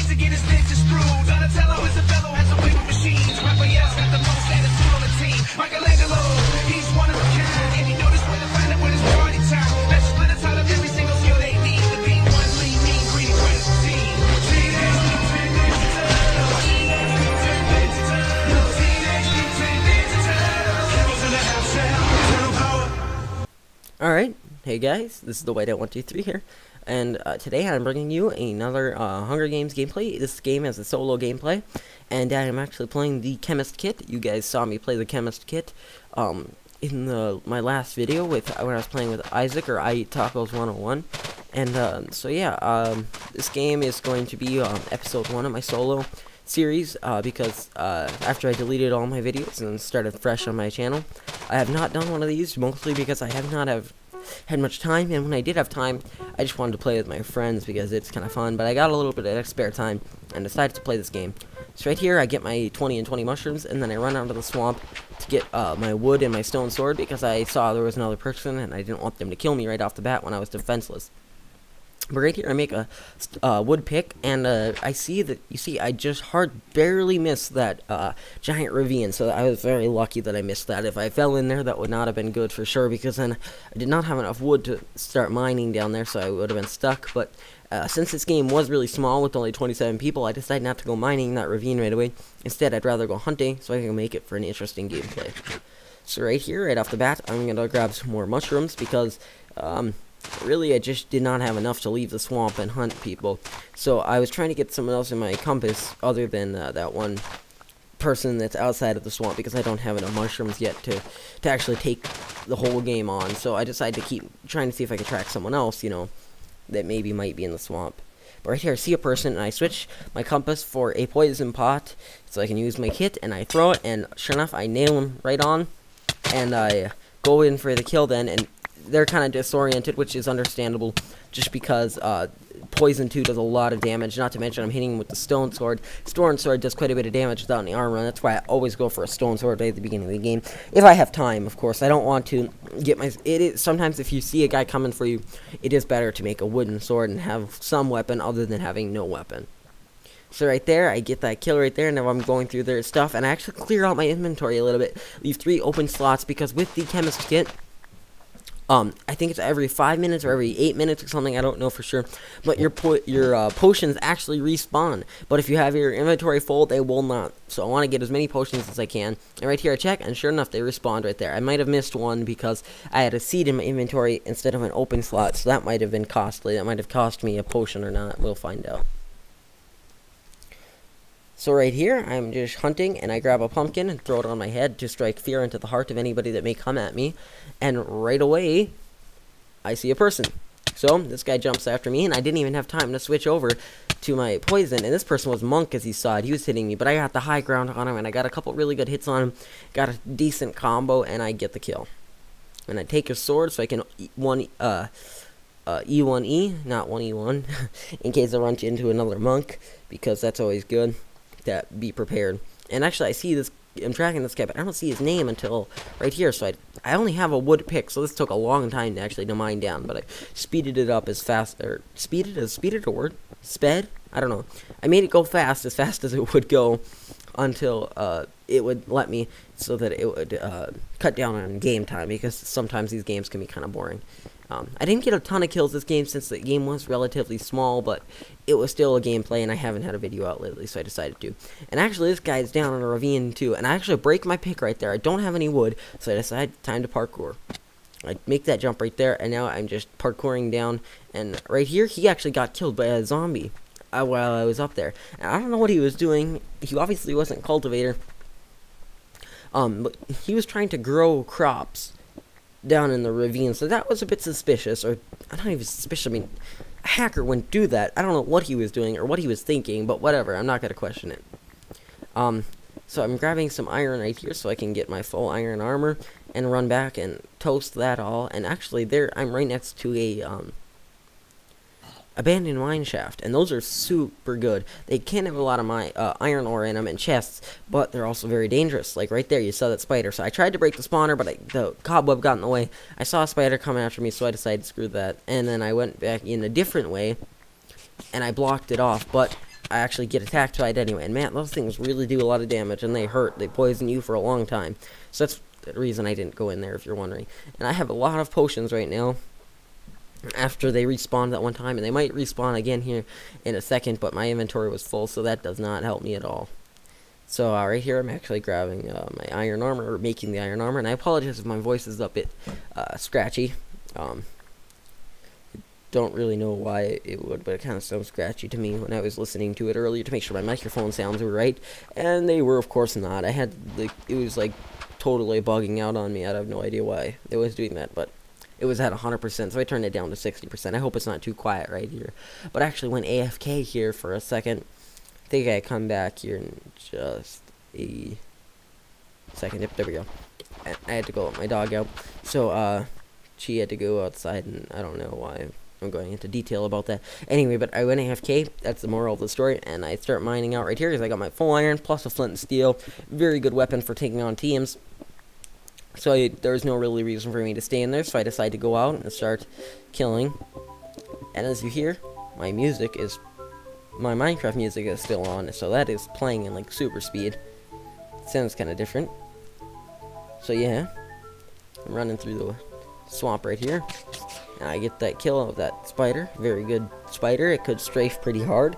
hate to get his bitches through. Donatello is a fellow, has a way with machines. Raphael's got the most attitude on the team. Michelangelo, he's one of a kind, and he knows where to find it when it's party time. Let's split us out of every single skill they need. The being one lean, mean, greedy, great team. Teenage Mutant Ninja Turtles. Teenage Mutant Ninja Turtles. Teenage Mutant Ninja Turtles. Heroes in the house now. Turtle power. Alright, hey guys, this is the Whiteout123 here, and today I'm bringing you another Hunger Games gameplay. This game has a solo gameplay, and I'm actually playing the Chemist Kit. You guys saw me play the Chemist Kit in my last video when I was playing with Isaac, or I Eat Tacos 101, and so yeah, this game is going to be episode 1 of my solo series, because after I deleted all my videos and started fresh on my channel, I have not done one of these, mostly because I have not had much time, and when I did have time, I just wanted to play with my friends because it's kind of fun, but I got a little bit of spare time and decided to play this game. So right here, I get my 20 and 20 mushrooms, and then I run out of the swamp to get my wood and my stone sword because I saw there was another person, and I didn't want them to kill me right off the bat when I was defenseless. But right here, I make a wood pick, and I see that, you see, I just barely missed that giant ravine, so I was very lucky that I missed that. If I fell in there, that would not have been good for sure, because then I did not have enough wood to start mining down there, so I would have been stuck. But since this game was really small with only 27 people, I decided not to go mining that ravine right away. Instead, I'd rather go hunting, so I can make it for an interesting gameplay. So right here, right off the bat, I'm going to grab some more mushrooms, because really, I just did not have enough to leave the swamp and hunt people. So I was trying to get someone else in my compass other than that one person that's outside of the swamp, because I don't have enough mushrooms yet to actually take the whole game on. So I decided to keep trying to see if I could track someone else, you know, that maybe might be in the swamp. But right here, I see a person, and I switch my compass for a poison pot so I can use my kit, and I throw it, and sure enough, I nail him right on, and I go in for the kill then, and they're kind of disoriented, which is understandable, just because poison 2 does a lot of damage, not to mention I'm hitting with the stone sword. Stone sword does quite a bit of damage without any armor, and that's why I always go for a stone sword right at the beginning of the game, if I have time, of course. I don't want to get sometimes if you see a guy coming for you, it is better to make a wooden sword and have some weapon other than having no weapon. So right there, I get that kill right there, and now I'm going through their stuff, and I actually clear out my inventory a little bit, leave 3 open slots, because with the Chemist Kit, I think it's every 5 minutes or every 8 minutes or something, I don't know for sure, but your potions actually respawn, but if you have your inventory full, they will not. So I want to get as many potions as I can, and right here I check, and sure enough, they respawned right there. I might have missed one because I had a seed in my inventory instead of an open slot, so that might have been costly. That might have cost me a potion or not, we'll find out. So right here, I'm just hunting, and I grab a pumpkin and throw it on my head to strike fear into the heart of anybody that may come at me. And right away, I see a person. So this guy jumps after me, and I didn't even have time to switch over to my poison. And this person was Monk, as he saw it. He was hitting me, but I got the high ground on him, and I got a couple really good hits on him. Got a decent combo, and I get the kill. And I take his sword so I can E1E, not 1E1, in case I run into another monk, because that's always good. That be prepared. And actually, I see this, I'm tracking this guy, but I don't see his name until right here, so I only have a wood pick, so this took a long time to mine down, but I speeded it up as fast, or speeded a word? Sped? I don't know. I made it go fast as it would go, until it would let me, so that it would cut down on game time, because sometimes these games can be kind of boring. I didn't get a ton of kills this game since the game was relatively small, but it was still a gameplay, and I haven't had a video out lately, so I decided to. And actually, this guy's down on a ravine too, and I actually break my pick right there. I don't have any wood, so I decided time to parkour. I make that jump right there, and now I'm just parkouring down, and right here, he actually got killed by a zombie while I was up there. And I don't know what he was doing. He obviously wasn't cultivator. But he was trying to grow crops down in the ravine, so that was a bit suspicious, or not even suspicious, I mean, a hacker wouldn't do that. I don't know what he was doing or what he was thinking, but whatever, I'm not going to question it. So I'm grabbing some iron right here so I can get my full iron armor and run back and toast that all, and actually there, I'm right next to a, abandoned mine shaft, and those are super good. They can have a lot of iron ore in them and chests, but they're also very dangerous. Like right there, you saw that spider. So I tried to break the spawner, but the cobweb got in the way. I saw a spider coming after me, so I decided to screw that. And then I went back in a different way, and I blocked it off. But I actually get attacked by it anyway. And man, those things really do a lot of damage, and they hurt. They poison you for a long time. So that's the reason I didn't go in there, if you're wondering. And I have a lot of potions right now after they respawned that one time, and they might respawn again here in a second, but my inventory was full, so that does not help me at all. So right here I'm actually grabbing my iron armor, or making the iron armor, and I apologize if my voice is a bit scratchy. Don't really know why it would, but it kind of sounds scratchy to me when I was listening to it earlier to make sure my microphone sounds were right, and they were of course not. I had it was like totally bugging out on me. I have no idea why it was doing that, but it was at 100%, so I turned it down to 60%. I hope it's not too quiet right here. But I actually went AFK here for a second. I think I come back here in just a second. Yep, there we go. I had to go let my dog out. So, she had to go outside, and I don't know why I'm going into detail about that. Anyway, but I went AFK. That's the moral of the story. And I start mining out right here because I got my full iron plus a flint and steel. Very good weapon for taking on teams. So there's no really reason for me to stay in there, so I decided to go out and start killing. And as you hear, my Minecraft music is still on, so that is playing in like super speed. Sounds kind of different. So yeah, I'm running through the swamp right here, and I get that kill of that spider. Very good spider. It could strafe pretty hard,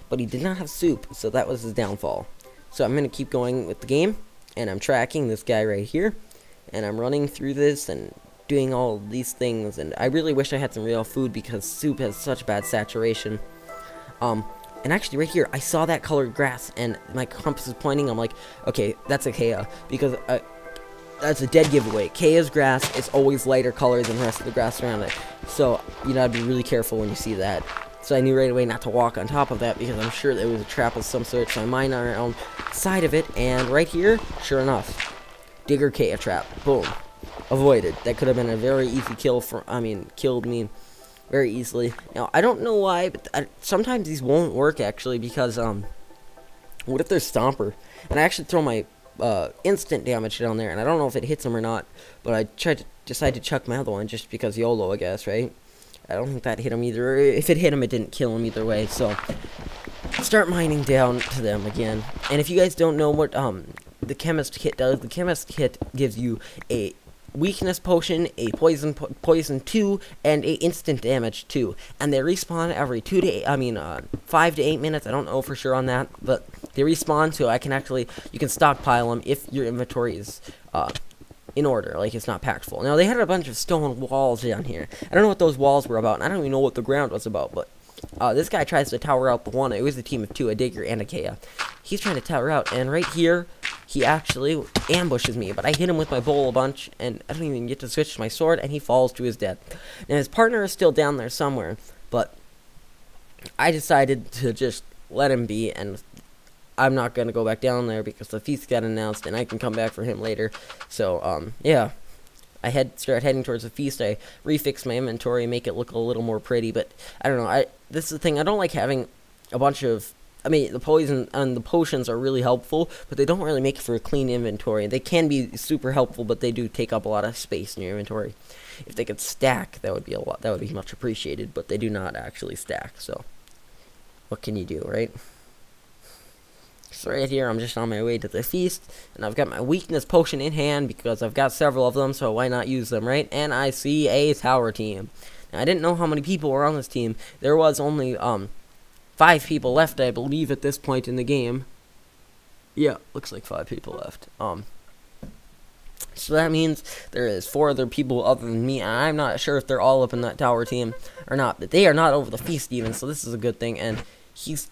but he did not have soup, so that was his downfall. So I'm gonna keep going with the game, and I'm tracking this guy right here. And I'm running through this and doing all these things, and I really wish I had some real food because soup has such bad saturation. And actually right here, I saw that colored grass, and my compass is pointing. I'm like, okay, that's a Kea, because that's a dead giveaway. Kea's grass is always lighter color than the rest of the grass around it. So, you gotta be really careful when you see that. So I knew right away not to walk on top of that, because I'm sure there was a trap of some sort, so I mined around side of it, and right here, sure enough, Digger Kea trap. Boom. Avoided. That could have been a very easy kill killed me very easily. Now, I don't know why, but sometimes these won't work, actually, because, what if there's Stomper? And I actually throw my, instant damage down there, and I don't know if it hits him or not, but I decided to chuck my other one just because YOLO, I guess, right? I don't think that hit him either. If it hit him, it didn't kill him either way, so start mining down to them again. And if you guys don't know what, the chemist kit does, the chemist kit gives you a weakness potion, a poison 2, and a instant damage 2, and they respawn every 5 to 8 minutes. I don't know for sure on that, but they respawn, so you can stockpile them if your inventory is in order, like it's not packed full. Now they had a bunch of stone walls down here. I don't know what those walls were about, and I don't even know what the ground was about, but this guy tries to tower out the one. It was a team of 2, a Digger and a Kea. He's trying to tower out, and right here, he actually ambushes me, but I hit him with my bowl a bunch, and I don't even get to switch to my sword, and he falls to his death. Now, his partner is still down there somewhere, but I decided to just let him be, and I'm not going to go back down there because the feast got announced, and I can come back for him later. So, yeah. I start heading towards the feast. I refix my inventory, make it look a little more pretty, but I don't know. This is the thing. I don't like having a bunch of... the poison and the potions are really helpful, but they don't really make for a clean inventory. They can be super helpful, but they do take up a lot of space in your inventory. If they could stack, that would be much appreciated, but they do not actually stack, so what can you do, right? So right here, I'm just on my way to the feast, and I've got my weakness potion in hand because I've got several of them, so why not use them, right? And I see a tower team. Now, I didn't know how many people were on this team. There was only 5 people left, I believe, at this point in the game. Yeah, looks like 5 people left. So that means there is 4 other people other than me, and I'm not sure if they're all up in that tower team or not, but they are not over the feast even, so this is a good thing. And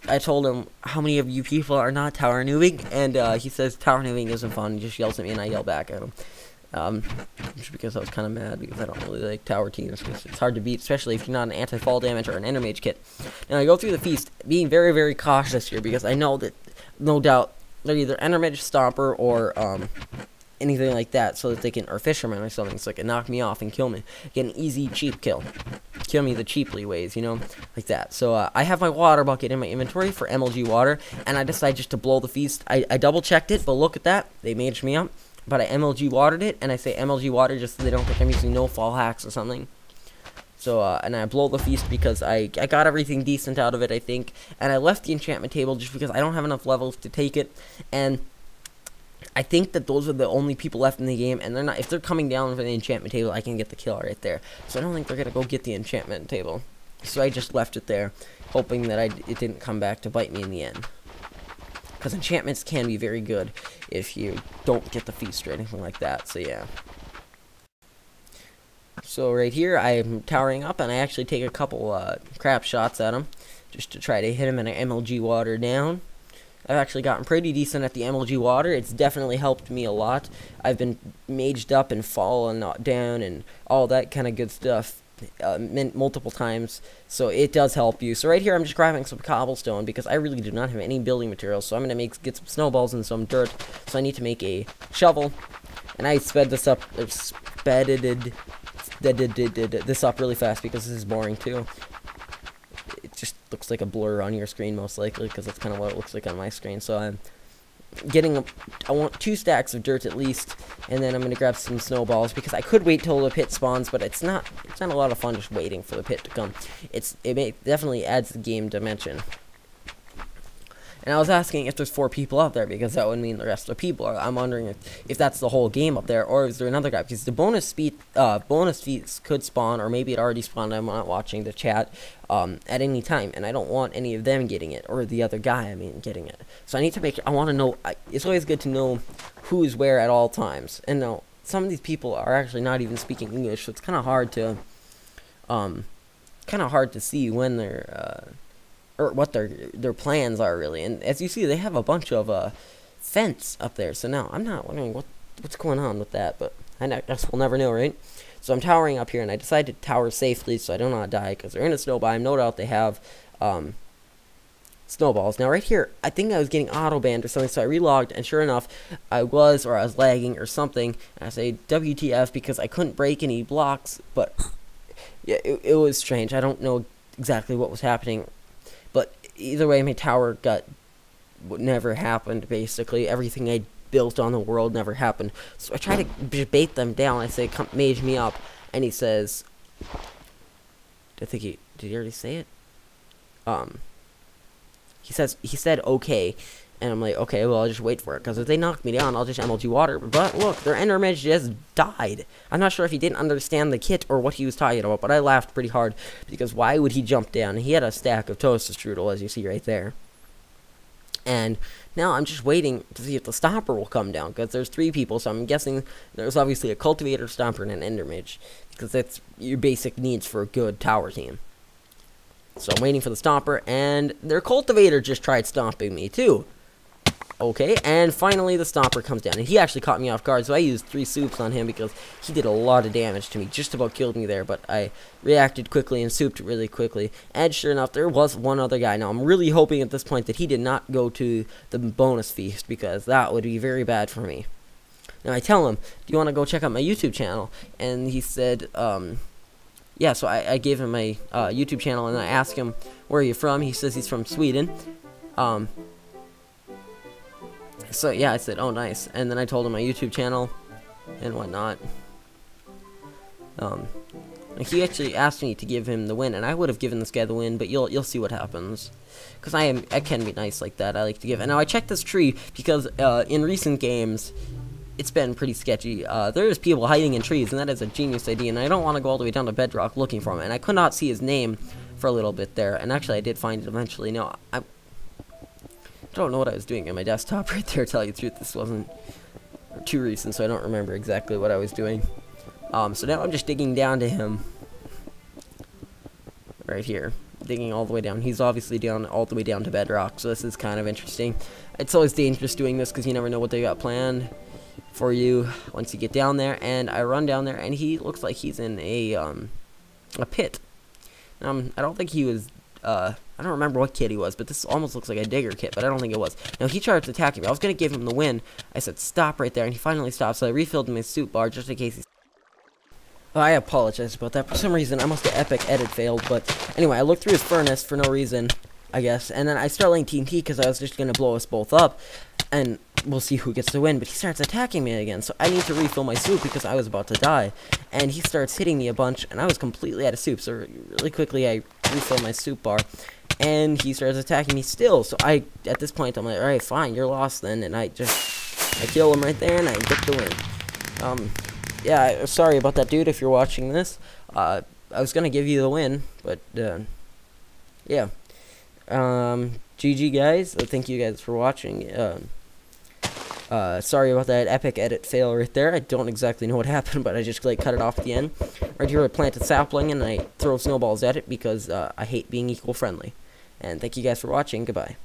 I told him, how many of you people are not tower noobing? And he says tower noobing isn't fun. He just yells at me, and I yell back at him. Just because I was kind of mad because I don't really like tower teams. It's hard to beat, especially if you're not an anti-fall damage or an ender mage kit. Now I go through the feast, being very, very cautious here because I know that, no doubt, they're either ender mage, stomper, or anything like that, so that they can, or fisherman or something, so they can knock me off and kill me. Get an easy, cheap kill. Kill me the cheaply ways, you know, like that. So I have my water bucket in my inventory for MLG water, and I decided just to blow the feast. I double checked it, but look at that, they maged me up. But I MLG watered it, and I say MLG water just so they don't think I'm using no fall hacks or something. So, and I blow the feast because I got everything decent out of it, I think. And I left the enchantment table just because I don't have enough levels to take it. And I think that those are the only people left in the game. And they're not, if they're coming down for the enchantment table, I can get the kill right there. So I don't think they're going to go get the enchantment table. So I just left it there, hoping that it didn't come back to bite me in the end. Because enchantments can be very good if you don't get the feast or anything like that. So yeah. So right here, I'm towering up, and I actually take a couple crap shots at him, just to try to hit him in an MLG water down. I've actually gotten pretty decent at the MLG water. It's definitely helped me a lot. I've been maged up and fallen down and all that kind of good stuff multiple times, so it does help you. So right here, I'm just grabbing some cobblestone because I really do not have any building materials. So I'm gonna get some snowballs and some dirt. So I need to make a shovel, and I sped this up, this up really fast because this is boring too. It just looks like a blur on your screen most likely because that's kind of what it looks like on my screen. So I'm getting I want 2 stacks of dirt at least, and then I'm gonna grab some snowballs because I could wait till the pit spawns, but it's not a lot of fun just waiting for the pit to come. It definitely adds the game dimension. And I was asking if there's 4 people out there, because that would mean the rest of the people are. I'm wondering if that's the whole game up there, or is there another guy? Because the bonus feats could spawn, or maybe it already spawned. I'm not watching the chat at any time, and I don't want any of them getting it, or the other guy, getting it. So I need to I want to know. It's always good to know who's where at all times. And now some of these people are actually not even speaking English, so it's kind of hard to see when they're or what their plans are really. And as you see, they have a bunch of fence up there. So now I'm not wondering what's going on with that, but I guess we'll never know, right? So I'm towering up here, and I decided to tower safely so I do not die because they're in a snow biome. No doubt they have snowballs. Now right here, I think I was getting auto banned or something, so I relogged, and sure enough, I was lagging or something. And I say WTF because I couldn't break any blocks, but yeah, it was strange. I don't know exactly what was happening. But either way, my tower never happened, basically. Everything I built on the world never happened. So I try to bait them down. I say, come mage me up. And he says, did he already say it? He said, okay. And I'm like, okay, well, I'll just wait for it. Because if they knock me down, I'll just MLG water. But look, their ender mage just died. I'm not sure if he didn't understand the kit or what he was talking about. But I laughed pretty hard. Because why would he jump down? He had a stack of toaster strudel, as you see right there. And now I'm just waiting to see if the stomper will come down. Because there's 3 people. So I'm guessing there's obviously a cultivator, stomper, and an ender mage. Because that's your basic needs for a good tower team. So I'm waiting for the stomper. And their cultivator just tried stomping me, too. Okay, and finally the stomper comes down, and he actually caught me off guard, so I used 3 soups on him because he did a lot of damage to me, just about killed me there, but I reacted quickly and souped really quickly, and sure enough, there was one other guy. Now, I'm really hoping at this point that he did not go to the bonus feast, because that would be very bad for me. Now, I tell him, do you want to go check out my YouTube channel? And he said, yeah, so I gave him my YouTube channel, and I asked him, where are you from? He says he's from Sweden. So yeah, I said, oh nice, and then I told him my YouTube channel and whatnot. He actually asked me to give him the win, and I would have given this guy the win, but you'll see what happens, because I can be nice like that. I like to give. And now I checked this tree because in recent games, it's been pretty sketchy. There's people hiding in trees, and that is a genius idea. And I don't want to go all the way down to bedrock looking for him. And I could not see his name for a little bit there, and actually I did find it eventually. Now I don't know what I was doing on my desktop right there, to tell you the truth. This wasn't too recent, so I don't remember exactly what I was doing. So now I'm just digging down to him. Right here. Digging all the way down. He's obviously down all the way down to bedrock, so this is kind of interesting. It's always dangerous doing this because you never know what they got planned for you once you get down there. And I run down there, and he looks like he's in a pit. I don't think he was I don't remember what kit he was, but this almost looks like a digger kit, but I don't think it was. Now, he tried to attack me. I was going to give him the win. I said, stop right there, and he finally stopped, so I refilled my soup bar just in case he... Oh, I apologize about that. For some reason, I must have epic edit failed, but anyway, I looked through his furnace for no reason, I guess, and then I started laying TNT because I was just going to blow us both up, and we'll see who gets to win. But he starts attacking me again, so I need to refill my soup because I was about to die. And he starts hitting me a bunch, and I was completely out of soup. So really quickly, I refill my soup bar, and he starts attacking me still. So at this point, I'm like, all right, fine, you're lost then. And I kill him right there, and I get the win. Yeah, sorry about that, dude. If you're watching this, I was gonna give you the win, but yeah. GG guys. Thank you guys for watching. Sorry about that epic edit fail right there. I don't exactly know what happened, but I just like cut it off at the end. Right here I plant a sapling and I throw snowballs at it because I hate being eco-friendly. And thank you guys for watching. Goodbye.